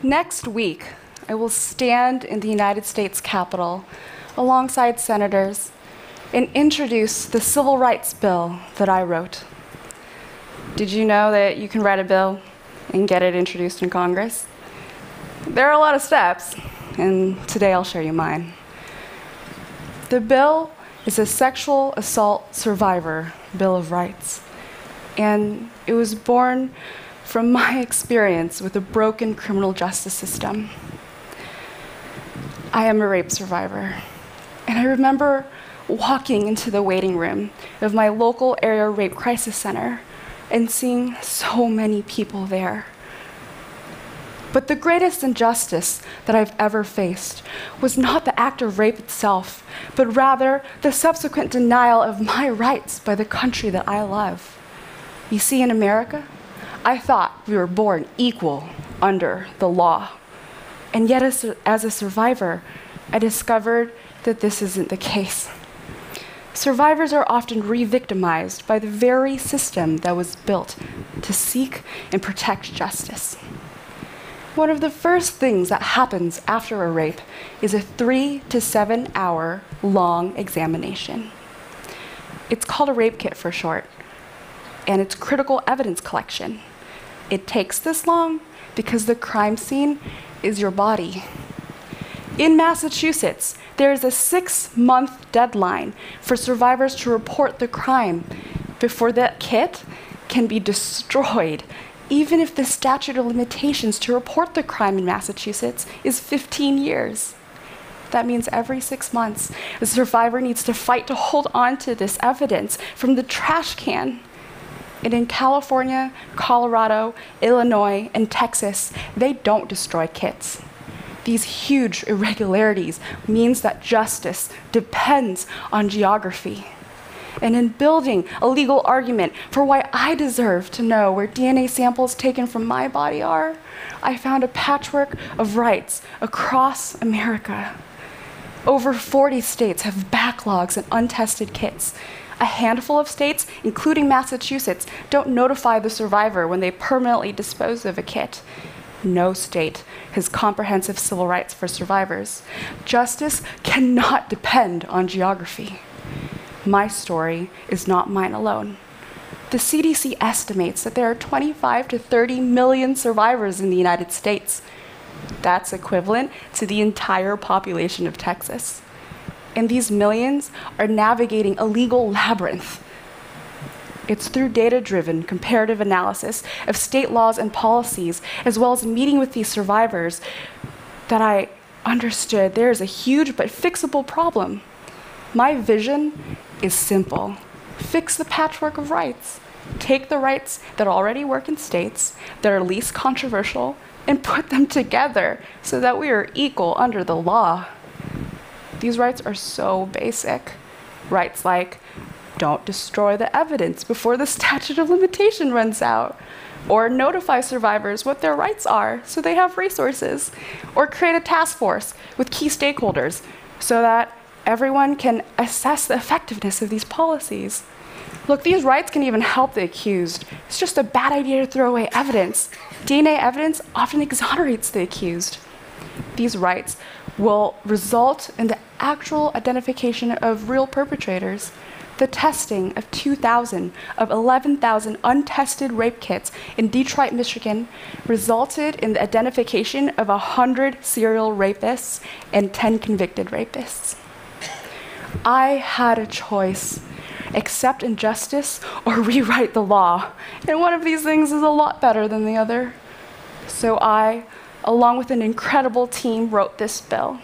Next week, I will stand in the United States Capitol alongside senators and introduce the civil rights bill that I wrote. Did you know that you can write a bill and get it introduced in Congress? There are a lot of steps, and today I'll show you mine. The bill is a Sexual Assault Survivor Bill of Rights, and it was born from my experience with a broken criminal justice system. I am a rape survivor, and I remember walking into the waiting room of my local area rape crisis center and seeing so many people there. But the greatest injustice that I've ever faced was not the act of rape itself, but rather the subsequent denial of my rights by the country that I love. You see, in America, I thought we were born equal under the law. And yet, as a survivor, I discovered that this isn't the case. Survivors are often re-victimized by the very system that was built to seek and protect justice. One of the first things that happens after a rape is a 3 to 7 hour long examination. It's called a rape kit for short, and it's critical evidence collection. It takes this long because the crime scene is your body. In Massachusetts, there is a 6-month deadline for survivors to report the crime before that kit can be destroyed, even if the statute of limitations to report the crime in Massachusetts is 15 years. That means every 6 months, a survivor needs to fight to hold on to this evidence from the trash can. And in California, Colorado, Illinois, and Texas, they don't destroy kits. These huge irregularities means that justice depends on geography. And in building a legal argument for why I deserve to know where DNA samples taken from my body are, I found a patchwork of rights across America. Over 40 states have backlogs and untested kits. A handful of states, including Massachusetts, don't notify the survivor when they permanently dispose of a kit. No state has comprehensive civil rights for survivors. Justice cannot depend on geography. My story is not mine alone. The CDC estimates that there are 25 to 30 million survivors in the United States. That's equivalent to the entire population of Texas. And these millions are navigating a legal labyrinth. It's through data-driven comparative analysis of state laws and policies, as well as meeting with these survivors, that I understood there is a huge but fixable problem. My vision is simple. Fix the patchwork of rights. Take the rights that already work in states that are least controversial and put them together so that we are equal under the law. These rights are so basic. Rights like, don't destroy the evidence before the statute of limitation runs out, or notify survivors what their rights are so they have resources, or create a task force with key stakeholders so that everyone can assess the effectiveness of these policies. Look, these rights can even help the accused. It's just a bad idea to throw away evidence. DNA evidence often exonerates the accused. These rights will result in the actual identification of real perpetrators. The testing of 2,000 of 11,000 untested rape kits in Detroit, Michigan, resulted in the identification of 100 serial rapists and 10 convicted rapists. I had a choice: accept injustice or rewrite the law. And one of these things is a lot better than the other. So I, along with an incredible team, wrote this bill.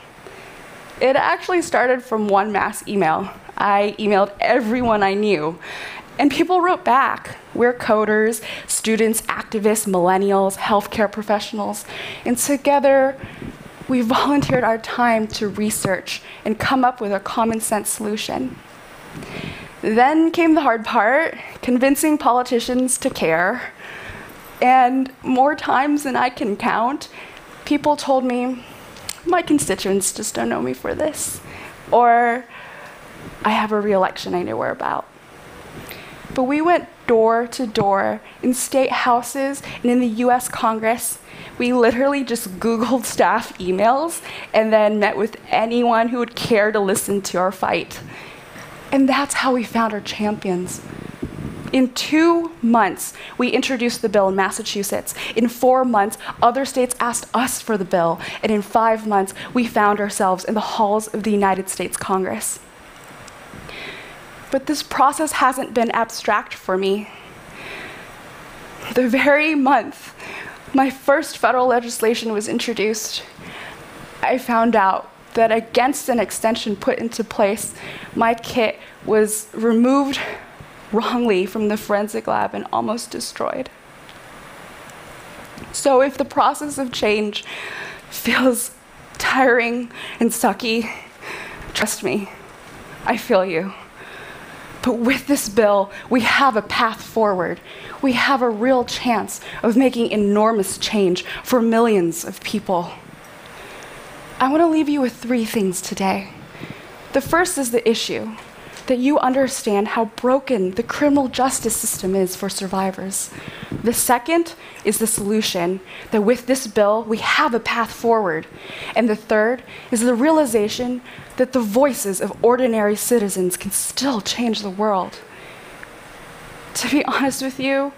It actually started from one mass email. I emailed everyone I knew, and people wrote back. We're coders, students, activists, millennials, healthcare professionals, and together we volunteered our time to research and come up with a common sense solution. Then came the hard part, convincing politicians to care. And more times than I can count, people told me, my constituents just don't know me for this, or I have a re-election I know we're about. But we went door to door in state houses and in the US Congress We literally just Googled staff emails and then met with anyone who would care to listen to our fight. And that's how we found our champions. In 2 months, we introduced the bill in Massachusetts. In 4 months, other states asked us for the bill. And in 5 months, we found ourselves in the halls of the United States Congress. But this process hasn't been abstract for me. The very month my first federal legislation was introduced, I found out that against an extension put into place, my kit was removed wrongly from the forensic lab and almost destroyed. So if the process of change feels tiring and sucky, trust me, I feel you. But with this bill, we have a path forward. We have a real chance of making enormous change for millions of people. I want to leave you with 3 things today. The first is the issue, that you understand how broken the criminal justice system is for survivors. The second is the solution, that with this bill, we have a path forward. And the third is the realization that the voices of ordinary citizens can still change the world. To be honest with you,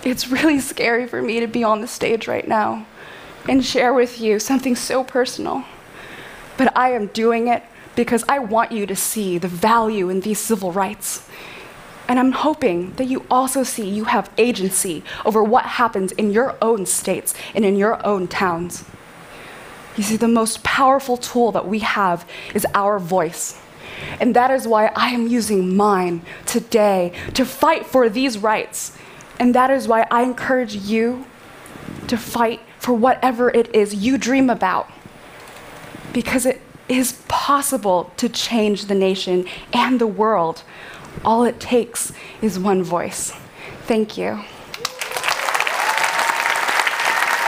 it's really scary for me to be on the stage right now and share with you something so personal. But I am doing it because I want you to see the value in these civil rights. And I'm hoping that you also see you have agency over what happens in your own states and in your own towns. You see, the most powerful tool that we have is our voice. And that is why I am using mine today to fight for these rights. And that is why I encourage you to fight for whatever it is you dream about. Because it is possible to change the nation and the world. All it takes is one voice. Thank you.